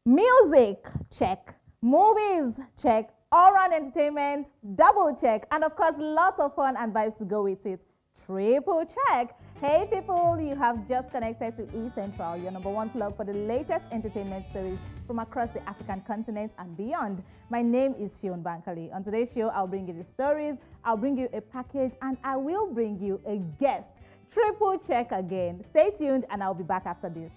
Music, check. Movies, check. All-round entertainment, double check. And of course, lots of fun and vibes to go with it. Triple check. Hey people, you have just connected to eCentral, your #1 plug for the latest entertainment stories from across the African continent and beyond. My name is Shion Bankali. On today's show, I'll bring you the stories, I'll bring you a package, and I will bring you a guest. Triple check again. Stay tuned and I'll be back after this.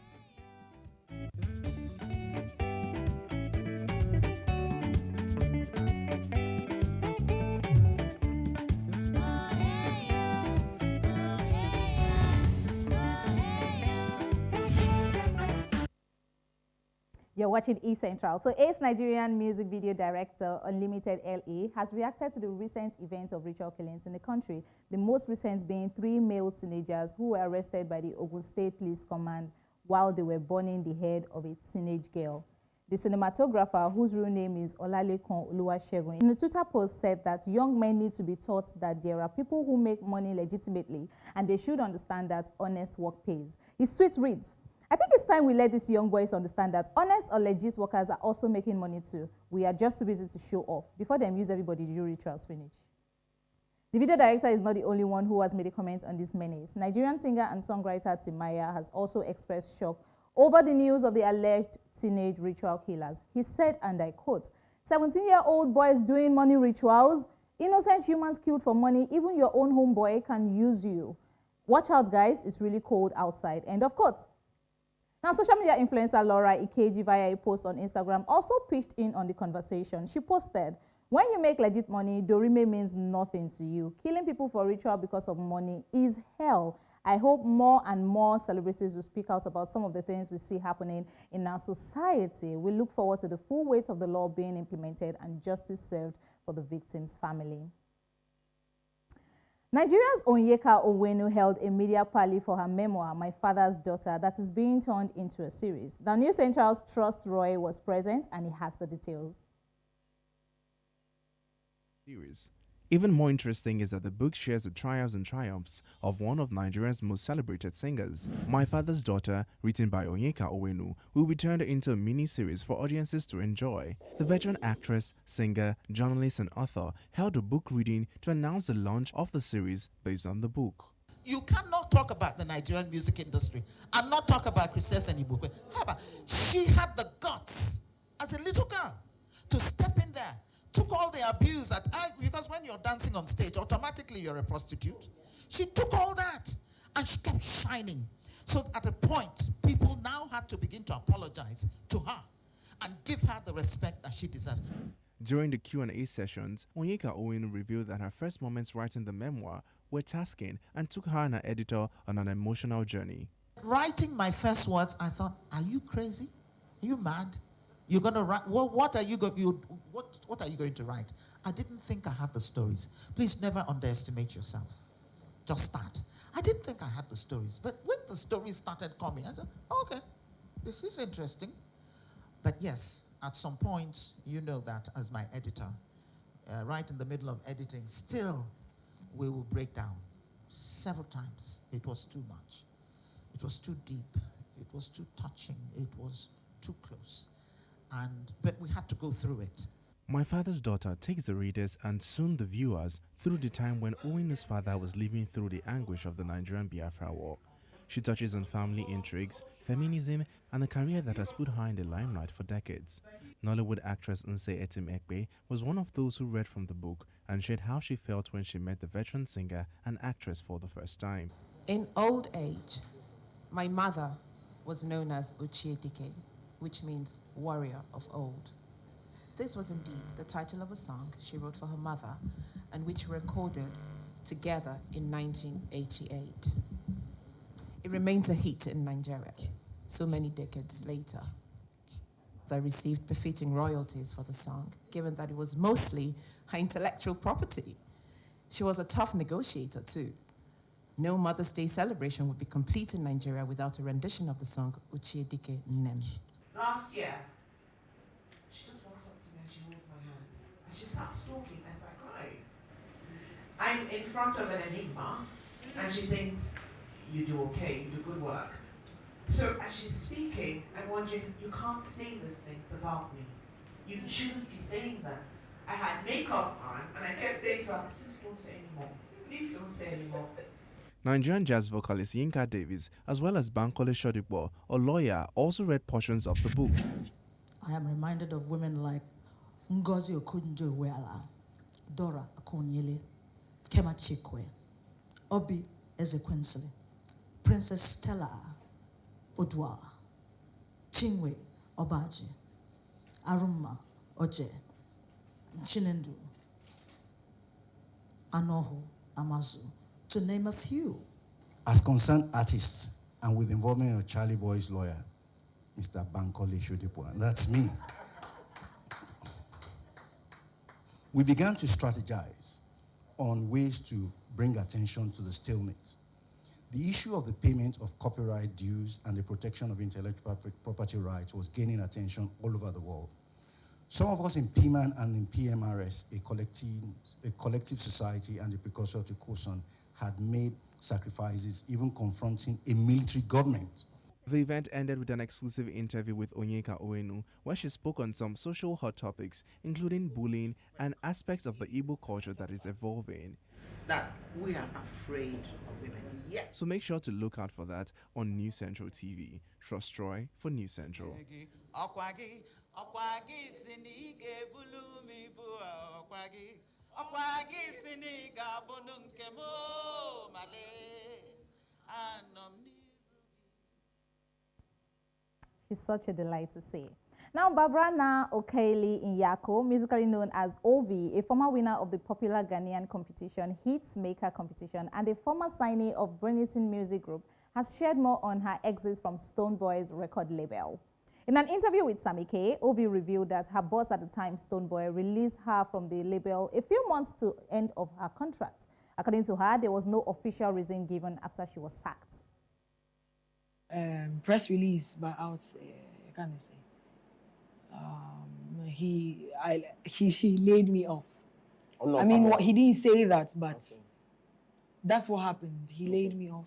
You're watching eCentral. So Ace Nigerian music video director Unlimited LA has reacted to the recent events of ritual killings in the country, the most recent being 3 male teenagers who were arrested by the Ogun State Police Command while they were burning the head of a teenage girl. The cinematographer, whose real name is Olalekan Oluwasegun, in a Twitter post said that young men need to be taught that there are people who make money legitimately and they should understand that honest work pays. His tweet reads, "I think it's time we let these young boys understand that honest or legit workers are also making money too. We are just too busy to show off before they amuse everybody to do rituals finish." The video director is not the only one who has made a comment on this menace. Nigerian singer and songwriter Timaya has also expressed shock over the news of the alleged teenage ritual killers. He said, and I quote, "17-year-old boys doing money rituals? Innocent humans killed for money, even your own homeboy can use you. Watch out guys, it's really cold outside." End of quote. Now, social media influencer Laura Ikeji via a post on Instagram also pitched in on the conversation. She posted, "When you make legit money, Dorime means nothing to you. Killing people for ritual because of money is hell. I hope more and more celebrities will speak out about some of the things we see happening in our society. We look forward to the full weight of the law being implemented and justice served for the victim's family." Nigeria's Onyeka Onwenu held a media party for her memoir, My Father's Daughter, that is being turned into a series. The News Central's Trust Roy was present and he has the details. Even more interesting is that the book shares the trials and triumphs of one of Nigeria's most celebrated singers. My Father's Daughter, written by Onyeka Onwenu, will be turned into a mini-series for audiences to enjoy. The veteran actress, singer, journalist and author held a book reading to announce the launch of the series based on the book. You cannot talk about the Nigerian music industry and not talk about Christess Ibukwe. However, she had the guts as a little girl to step in there. Took all the abuse because when you're dancing on stage, automatically you're a prostitute. She took all that and she kept shining. So at a point, people now had to begin to apologize to her and give her the respect that she deserves. During the Q&A sessions, Onyeka Onwenu revealed that her first moments writing the memoir were tasking and took her and her editor on an emotional journey. Writing my first words, I thought, are you crazy? Are you mad? You're going to write, what are you going to write? I didn't think I had the stories. Please never underestimate yourself. Just start. I didn't think I had the stories. But when the stories started coming, I said, okay, this is interesting. But yes, at some point, you know that as my editor, right in the middle of editing, still we will break down. Several times. It was too much. It was too deep. It was too touching. It was too close. But we had to go through it. My Father's Daughter takes the readers and soon the viewers through the time when Onwenu's father was living through the anguish of the Nigerian Biafra War. She touches on family intrigues, feminism, and a career that has put her in the limelight for decades. Nollywood actress Nse Etim Ekpe was one of those who read from the book and shared how she felt when she met the veteran singer and actress for the first time. In old age, my mother was known as Uchiedike, which means warrior of old. This was indeed the title of a song she wrote for her mother and which recorded together in 1988. It remains a hit in Nigeria so many decades later. They received befitting royalties for the song, given that it was mostly her intellectual property. She was a tough negotiator too. No Mother's Day celebration would be complete in Nigeria without a rendition of the song Uchiedike Nem. Last year, she just walks up to me and she holds my hand. And she starts talking. I start crying. I'm in front of an enigma, and she thinks, you do okay, you do good work. So as she's speaking, I'm wondering, you can't say these things about me. You shouldn't be saying that. I had makeup on, and I kept saying to her, please don't say anymore. Please don't say anymore. Nigerian jazz vocalist Yinka Davis, as well as Bankole Shodipo, a lawyer, also read portions of the book. I am reminded of women like Ngozi Okonjo-Iweala, Dora Akonyele, Kema Chikwe, Obi Ezekwesili, Princess Stella Odua, Chinwe Obaji, Aruma Oje, Chinendu, Anohu Amazu, to name a few. As concerned artists and with involvement of Charlie Boy's lawyer, Mr. Bankole Shodipo, and that's me. We began to strategize on ways to bring attention to the stalemate. The issue of the payment of copyright dues and the protection of intellectual property rights was gaining attention all over the world. Some of us in PMAN and in PMRS, a collective society and the precursor to COSON, had made sacrifices, even confronting a military government. The event ended with an exclusive interview with Onyeka Onwenu, where she spoke on some social hot topics, including bullying and aspects of the Igbo culture that is evolving. That we are afraid of women. Yes. So make sure to look out for that on News Central TV. Trust Troy for News Central. She's such a delight to see. Now, Barbara Okeli Inyako, musically known as Ovi, a former winner of the popular Ghanaian competition Hits Maker competition and a former signee of Brunison Music Group, has shared more on her exit from Stonebwoy's record label. In an interview with Sammy K, Ovi revealed that her boss at the time, Stonebwoy, released her from the label a few months to end of her contract. According to her, there was no official reason given after she was sacked. Press release by out, can I say? He laid me off. Oh, no, I mean, he didn't say that, but okay, that's what happened. He laid me off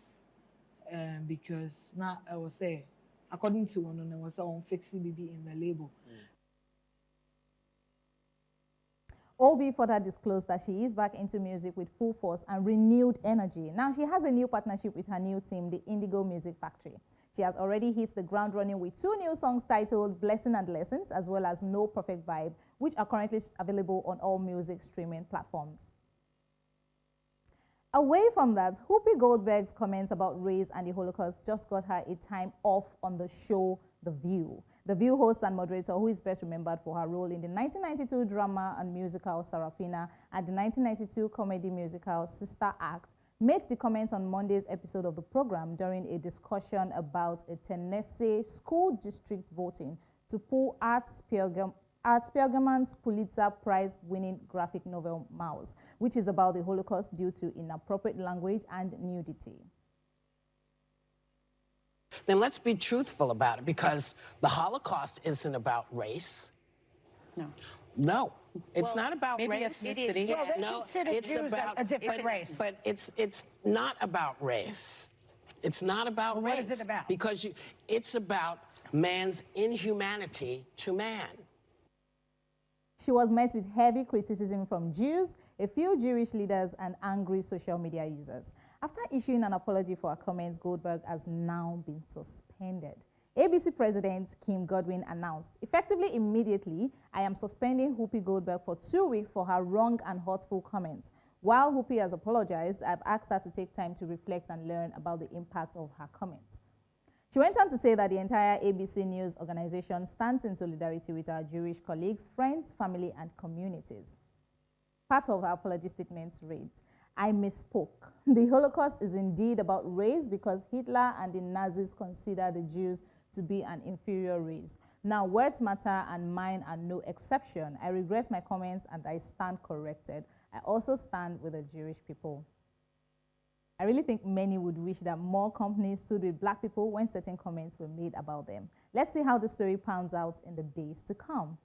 because now I was say, according to one, I was on fixing BB in the label. Ovi further disclosed that she is back into music with full force and renewed energy. Now she has a new partnership with her new team, the Indigo Music Factory. She has already hit the ground running with 2 new songs titled Blessing and Lessons, as well as No Perfect Vibe, which are currently available on all music streaming platforms. Away from that, Whoopi Goldberg's comments about race and the Holocaust just got her a time off on the show The View. The View host and moderator, who is best remembered for her role in the 1992 drama and musical Sarafina and the 1992 comedy musical Sister Act, made the comments on Monday's episode of the program during a discussion about a Tennessee school district voting to pull Art Spiegelman's Pulitzer Prize-winning graphic novel Mouse, which is about the Holocaust due to inappropriate language and nudity. Then let's be truthful about it, because the Holocaust isn't about race. No, it's not about race. No, it's about a different race. But it's not about race. It's not about race. What is it about? Because it's about man's inhumanity to man. She was met with heavy criticism from Jews, a few Jewish leaders, and angry social media users. After issuing an apology for her comments, Goldberg has now been suspended. ABC President Kim Godwin announced, effectively immediately, I am suspending Whoopi Goldberg for 2 weeks for her wrong and hurtful comments. While Whoopi has apologized, I've asked her to take time to reflect and learn about the impact of her comments. She went on to say that the entire ABC News organization stands in solidarity with our Jewish colleagues, friends, family, and communities. Part of her apology statements read, I misspoke. The Holocaust is indeed about race because Hitler and the Nazis considered the Jews to be an inferior race. Now, words matter and mine are no exception. I regret my comments and I stand corrected. I also stand with the Jewish people. I really think many would wish that more companies stood with black people when certain comments were made about them. Let's see how the story pans out in the days to come.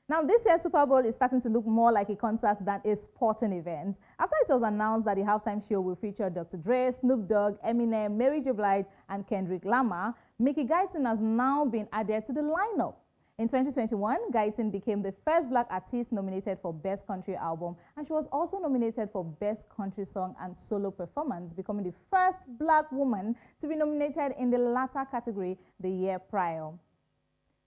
Now, this year's Super Bowl is starting to look more like a concert than a sporting event. After it was announced that the halftime show will feature Dr. Dre, Snoop Dogg, Eminem, Mary J. Blige, and Kendrick Lamar, Mickey Guyton has now been added to the lineup. In 2021, Guyton became the first black artist nominated for Best Country Album, and she was also nominated for Best Country Song and Solo Performance, becoming the first black woman to be nominated in the latter category the year prior.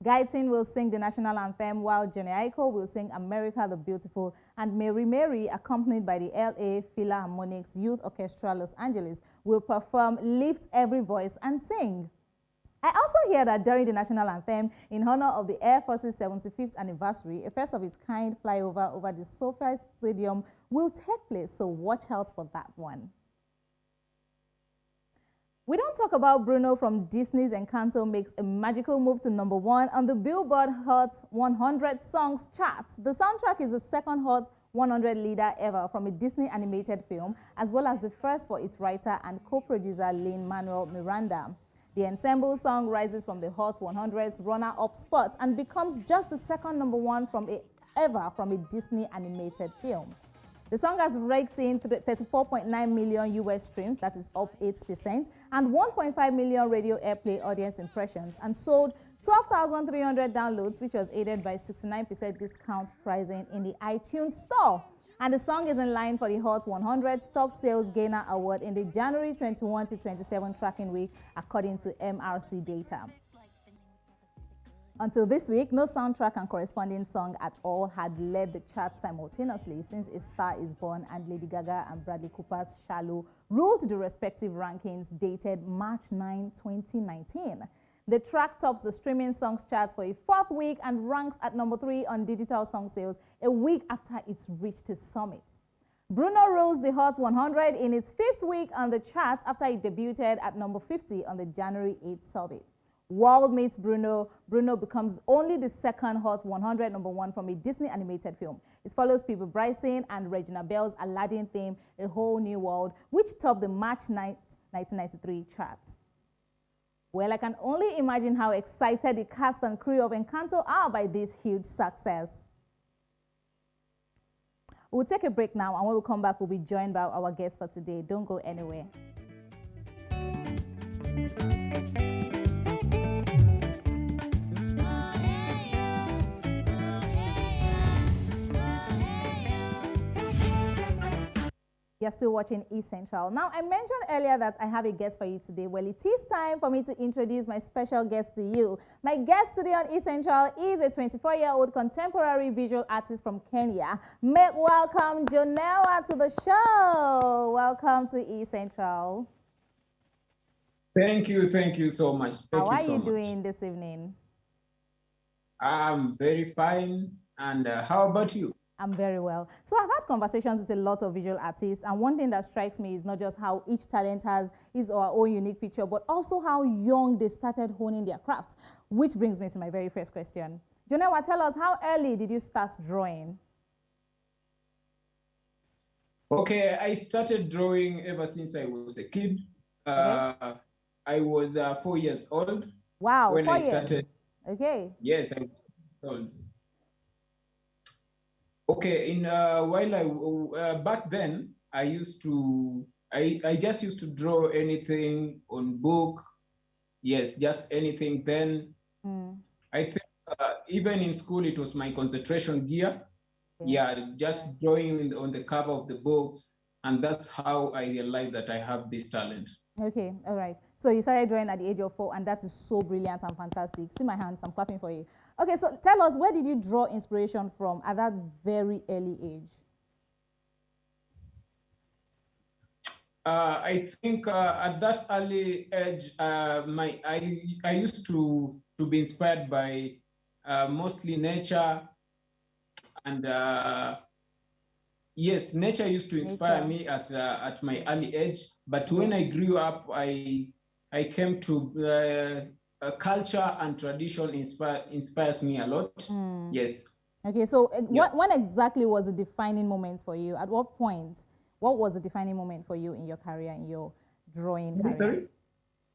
Guyton will sing the national anthem, while Jonella will sing America the Beautiful, and Mary Mary, accompanied by the LA Philharmonic's Youth Orchestra Los Angeles, will perform Lift Every Voice and Sing. I also hear that during the national anthem, in honor of the Air Force's 75th anniversary, a first of its kind flyover over the SoFi Stadium will take place, so watch out for that one. We don't talk about Bruno from Disney's Encanto makes a magical move to #1 on the Billboard Hot 100 Songs chart. The soundtrack is the second Hot 100 leader ever from a Disney animated film, as well as the first for its writer and co-producer Lin-Manuel Miranda. The ensemble song rises from the Hot 100's runner-up spot and becomes just the second #1 ever from a Disney animated film. The song has raked in 34.9 million US streams, that is up 8%, and 1.5 million radio airplay audience impressions, and sold 12,300 downloads, which was aided by 69% discount pricing in the iTunes store. And the song is in line for the Hot 100 Top Sales Gainer Award in the January 21 to 27 tracking week, according to MRC data. Until this week, no soundtrack and corresponding song at all had led the charts simultaneously since A Star Is Born and Lady Gaga and Bradley Cooper's Shallow ruled the respective rankings dated March 9, 2019. The track tops the streaming songs charts for a fourth week and ranks at #3 on digital song sales a week after it's reached its summit. Bruno rose the Hot 100 in its fifth week on the charts after it debuted at #50 on the January 8th survey. World meets Bruno. Bruno becomes only the second Hot 100 #1 from a Disney animated film. It follows Phoebe Bryson and Regina Bell's Aladdin theme, A Whole New World, which topped the March 9, 1993 charts. Well, I can only imagine how excited the cast and crew of Encanto are by this huge success. We'll take a break now, and when we come back, we'll be joined by our guest for today. Don't go anywhere. You're still watching East Central. Now, I mentioned earlier that I have a guest for you today. Well, it is time for me to introduce my special guest to you. My guest today on East Central is a 24-year-old contemporary visual artist from Kenya. Make welcome Jonella to the show. Welcome to East Central. Thank you so much. How are you doing this evening? I'm very fine. And how about you? I'm very well. So I've had conversations with a lot of visual artists, and one thing that strikes me is not just how each talent has his or her own unique feature, but also how young they started honing their craft, which brings me to my very first question. Jonella, tell us, how early did you start drawing? Okay, I started drawing ever since I was a kid. Okay. I was 4 years old. Wow, when 4 I years. started. Okay. Yes, I was 4 years old. Okay, while back then, I just used to draw anything on book. Yes, just anything. Then I think even in school, it was my concentration gear. Yeah, just drawing on the cover of the books. And that's how I realized that I have this talent. Okay, all right. So you started drawing at the age of 4, and that is so brilliant and fantastic. See my hands, I'm clapping for you. Okay, so tell us, where did you draw inspiration from at that very early age? I think at that early age, I used to be inspired by mostly nature, and yes, nature used to inspire me at my early age. But when I grew up, I came to culture and tradition inspires me a lot. Yes. Okay, so when exactly was the defining moment for you? At what point? What was the defining moment for you in your career, in your drawing career? Sorry?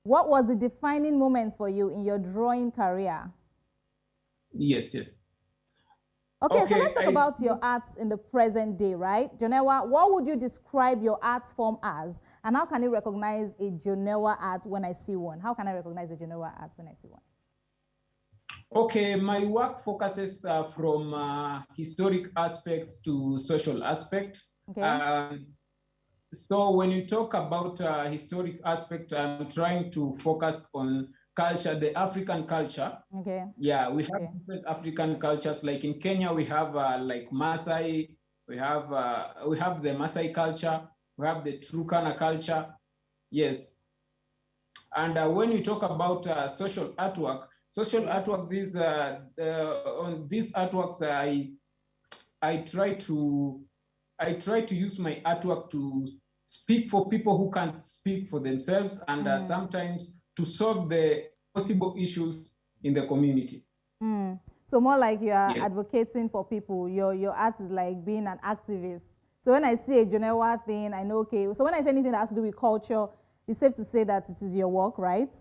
What was the defining moment for you in your drawing career? Yes. Okay, so let's talk about your art in the present day, right? Jonella, what would you describe your art form as? And how can you recognize a Jonella art when I see one? How can I recognize a Jonella art when I see one? Okay, my work focuses from historic aspects to social aspect. Okay. So when you talk about historic aspect, I'm trying to focus on culture, the African culture. Okay. Yeah, we have different African cultures. Like in Kenya, we have like Maasai, we have the Maasai culture, we have the Turkana culture. Yes. And when you talk about social artwork, these on these artworks, I try to use my artwork to speak for people who can't speak for themselves, and sometimes to solve the possible issues in the community. So more like you are advocating for people. Your art is like being an activist. So when I see a Jonella thing, I know, okay. So when I say anything that has to do with culture, it's safe to say that it is your work, right?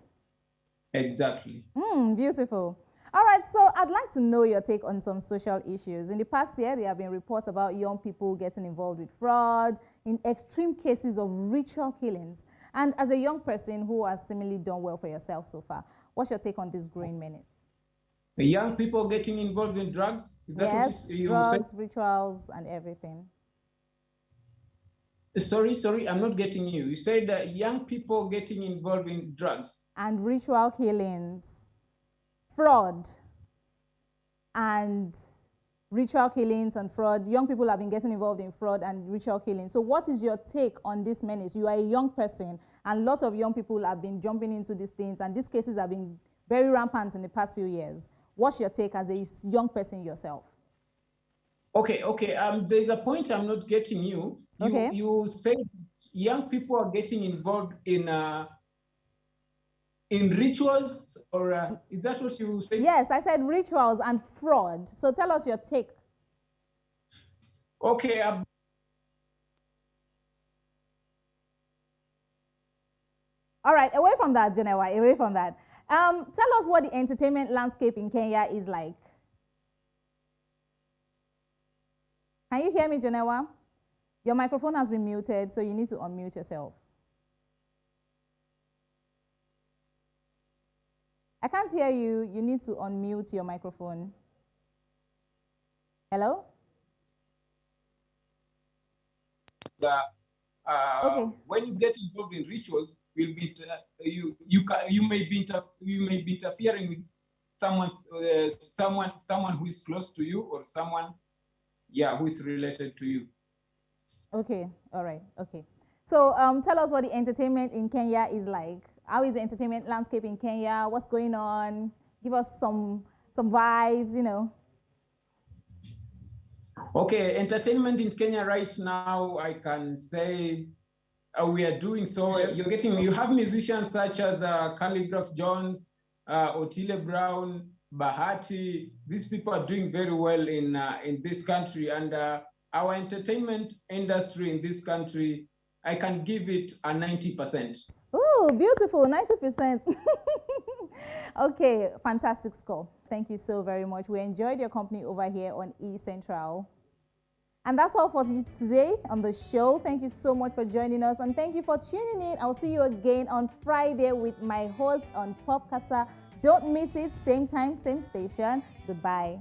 Exactly. Beautiful. All right, so I'd like to know your take on some social issues. In the past year, there have been reports about young people getting involved with fraud, in extreme cases of ritual killings. And as a young person who has seemingly done well for yourself so far, what's your take on this growing menace? The young people getting involved in drugs? Is that yes, what you drugs, said? rituals, and everything. Sorry, I'm not getting you. You said that young people getting involved in drugs. And ritual killings, fraud, and ritual killings and fraud. Young people have been getting involved in fraud and ritual killings. So what is your take on this menace? You are a young person, and lots of young people have been jumping into these things, and these cases have been very rampant in the past few years. What's your take as a young person yourself? Okay. There's a point I'm not getting you. You said young people are getting involved in rituals, or is that what you said? Yes, I said rituals and fraud. So tell us your take. Okay. All right, away from that, Jonella, away from that. Tell us what the entertainment landscape in Kenya is like. Can you hear me, Jonella? Your microphone has been muted, so you need to unmute yourself. I can't hear you. You need to unmute your microphone. Hello? When you get involved in rituals, you may be interfering with someone who is close to you, or someone who is related to you. Okay, all right, okay. So tell us what the entertainment in Kenya is like. How is the entertainment landscape in Kenya? What's going on? Give us some vibes, you know. Okay, entertainment in Kenya right now, I can say we are doing so. You have musicians such as Calligraph Jones, Otile Brown, Bahati. These people are doing very well in this country, and our entertainment industry in this country, I can give it a 90%. Oh, beautiful, 90%. Okay, fantastic score. Thank you so very much. We enjoyed your company over here on E Central. And that's all for you today on the show. Thank you so much for joining us, and thank you for tuning in. I'll see you again on Friday with my host on Pop Casa. Don't miss it. Same time, same station. Goodbye.